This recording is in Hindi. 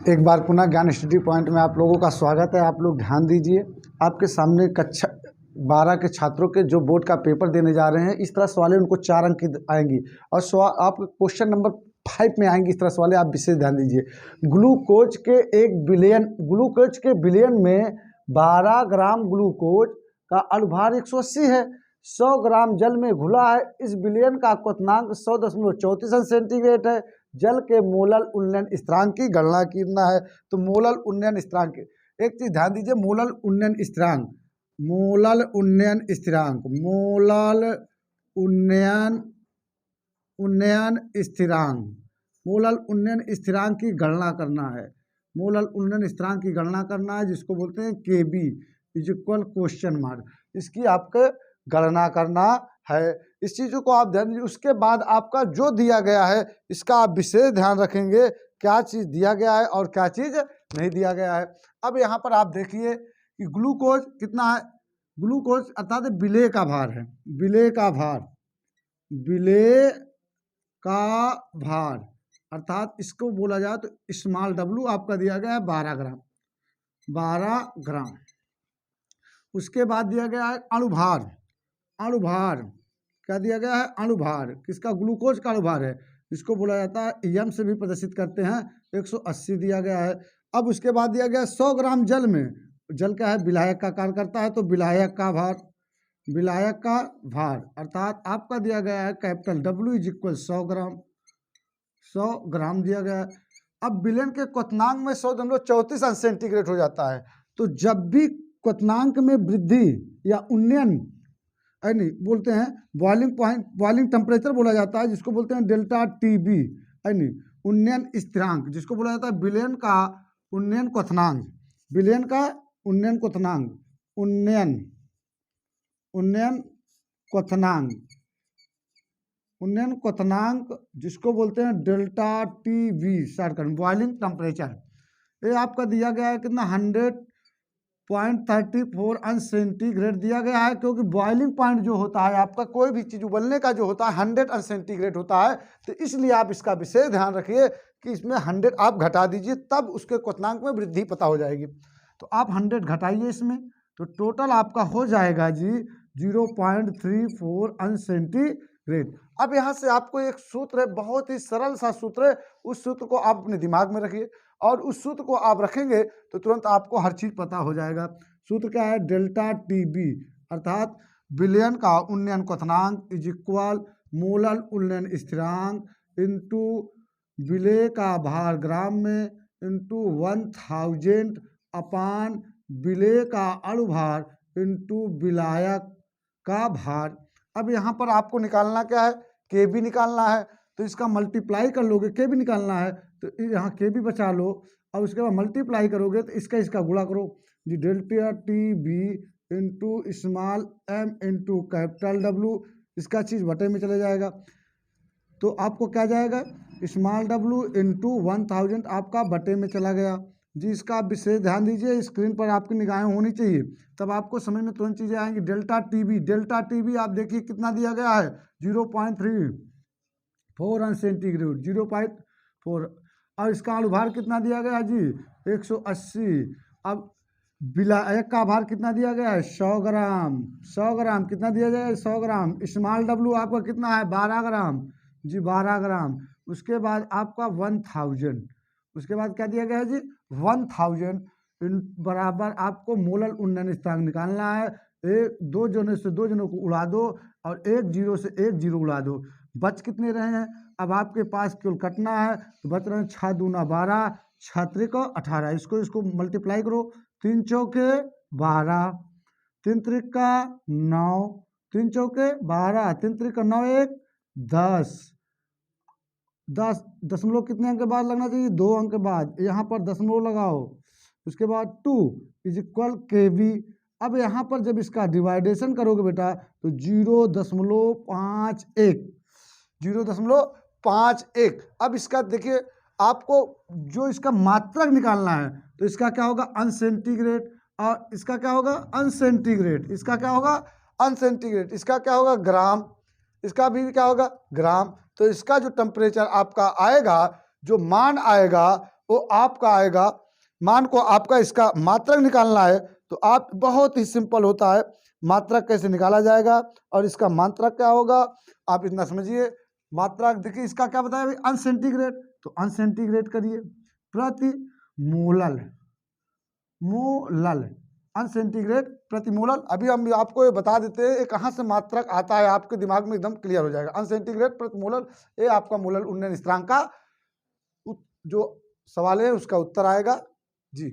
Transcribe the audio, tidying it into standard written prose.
एक बार पुनः ज्ञान स्टडी पॉइंट में आप लोगों का स्वागत है। आप लोग ध्यान दीजिए, आपके सामने कक्षा 12 के छात्रों के जो बोर्ड का पेपर देने जा रहे हैं, इस तरह सवालें उनको 4 अंक की आएंगी और आप क्वेश्चन नंबर 5 में आएंगी। इस तरह सवालें आप विशेष ध्यान दीजिए। ग्लूकोज के बिलियन में 12 ग्राम ग्लूकोज का अनुभार 180 है। 100 ग्राम जल में घुला है। इस बिलियन का क्वथनांक 100.34 सेंटीग्रेड है। जल के मोलल उन्नयन स्थिरांक की गणना करना है। तो मोलल उन्नयन स्थिरांक, एक चीज ध्यान दीजिए, मोलल उन्नयन स्थिरांक की गणना करना है। मोलल उन्नयन स्थिरांक की गणना करना है, जिसको बोलते हैं KB is equal question mark. इसकी आपको गणना करना है। इस चीज़ों को आप ध्यान दीजिए। उसके बाद आपका जो दिया गया है, इसका आप विशेष ध्यान रखेंगे, क्या चीज़ दिया गया है और क्या चीज़ नहीं दिया गया है। अब यहाँ पर आप देखिए कि ग्लूकोज कितना है। ग्लूकोज अर्थात विलेय का भार है। विलेय का भार अर्थात इसको बोला जाए तो स्मॉल w आपका दिया गया है 12 ग्राम। उसके बाद दिया गया है अणुभार क्या दिया गया है? अणुभार। किसका? ग्लूकोज का अणुभार है, जिसको बोला जाता है एम से भी प्रदर्शित करते हैं, 180 दिया गया है। अब उसके बाद दिया गया 100 ग्राम जल में, जल क्या है? विलायक का कार्य करता है, तो विलायक का भार अर्थात आपका दिया गया है कैपिटल W इज इक्वल 100 ग्राम दिया गया है। अब विलयन के क्वथनांक में 100.34 अंश सेंटीग्रेड हो जाता है। तो जब भी क्वथनांक में वृद्धि या उन्नयन नहीं बोलते हैं, बॉइलिंग टेम्परेचर बोला जाता है, जिसको बोलते हैं डेल्टा TB नहीं उन्नयन स्थिरांक, जिसको बोला जाता है विलयन का उन्नयन क्वथनांक जिसको बोलते हैं delta TB shortcut boiling temperature. ये आपका दिया गया है कितना? 100.34 अंश सेंटीग्रेड दिया गया है, क्योंकि बॉइलिंग पॉइंट जो होता है आपका, कोई भी चीज़ उबलने का जो होता है 100 अंश सेंटीग्रेड होता है। तो इसलिए आप इसका विशेष ध्यान रखिए कि इसमें 100 आप घटा दीजिए, तब उसके क्वथनांक में वृद्धि पता हो जाएगी। तो आप 100 घटाइए इसमें, तो टोटल आपका हो जाएगा जी 0.34 अंश सेंटीग्रेड। अब यहाँ से आपको एक सूत्र है, बहुत ही सरल सा सूत्र है, उस सूत्र को आप अपने दिमाग में रखिए और उस सूत्र को आप रखेंगे तो तुरंत आपको हर चीज पता हो जाएगा। सूत्र क्या है? डेल्टा TB अर्थात विलयन का उन्नयन क्वथनांक इज इक्वल मोलल उन्नयन स्थिरांक इंटू विलेय का भार ग्राम में इंटू 1000 अपान विलेय का अणुभार इंटू विलायक का भार। अब यहाँ पर आपको निकालना क्या है? KB निकालना है, तो इसका मल्टीप्लाई कर लोगे, KB निकालना है तो यहाँ KB बचा लो और उसके बाद मल्टीप्लाई करोगे तो इसका गुणा करो जी, delta TB into small m into capital W, इसका चीज़ बटे में चले जाएगा। तो आपको क्या जाएगा? स्मॉल w इंटू 1000 आपका बटे में चला गया जी। इसका आप विशेष ध्यान दीजिए, स्क्रीन पर आपकी निगाहें होनी चाहिए, तब आपको समझ में तुरंत चीज़ें आएंगी। डेल्टा TB आप देखिए कितना दिया गया है? 0.34 अंश सेंटीग्रेड, 0.4। और इसका अणुभार कितना दिया गया जी? 180। अब विलायक का भार कितना दिया गया है? 100 ग्राम कितना दिया जाएगा? 100 ग्राम। स्मॉल w आपका कितना है? 12 ग्राम जी, 12 ग्राम। उसके बाद आपका 1000, उसके बाद क्या दिया गया है जी? 1000 बराबर आपको मोलल उन्नयन स्थिरांक निकालना है। दो जनों को उड़ा दो और एक जीरो से एक जीरो उड़ा दो, बच कितने रहे हैं? अब आपके पास केवल कटना है, तो बच रहे हैं 6 दूना 12, 6 त्रिक 18। इसको मल्टीप्लाई करो, 3 चौके 12, 3 त्रिका 9, 3 चौके 12, 3 त्रिका 9, 1 10 दशमलव कितने अंक के बाद लगना चाहिए? 2 अंक के बाद। यहाँ पर दशमलव लगाओ, उसके बाद 2 इज इक्वल KB। अब यहाँ पर जब इसका डिवाइडेशन करोगे बेटा तो 0.51। अब इसका देखिए, आपको जो इसका मात्रक निकालना है, तो इसका क्या होगा? अंश सेंटीग्रेड। और इसका क्या होगा? अंश सेंटीग्रेड। इसका क्या होगा? अंश सेंटीग्रेड। इसका क्या होगा? ग्राम। इसका भी क्या होगा? ग्राम। तो इसका जो टेम्परेचर आपका आएगा, जो मान आएगा वो आपका आएगा। मान को आपका इसका मात्रक निकालना है तो आप बहुत ही सिंपल होता है, मात्रक कैसे निकाला जाएगा और इसका मात्रक क्या होगा आप इतना समझिए। मात्रक देखिए इसका क्या बताया भाई, अनसेंटीग्रेड, तो अनसेंटीग्रेड करिए प्रति मोलल, मोलल अनसेंटीग्रेड प्रति मोलल। अभी हम आपको ये बता देते हैं ये कहाँ से मात्रक आता है, आपके दिमाग में एकदम क्लियर हो जाएगा। अनसेंटीग्रेड प्रति मोलल, ये आपका मोलल उन्नयन स्थिरांक का जो सवाल है उसका उत्तर आएगा जी।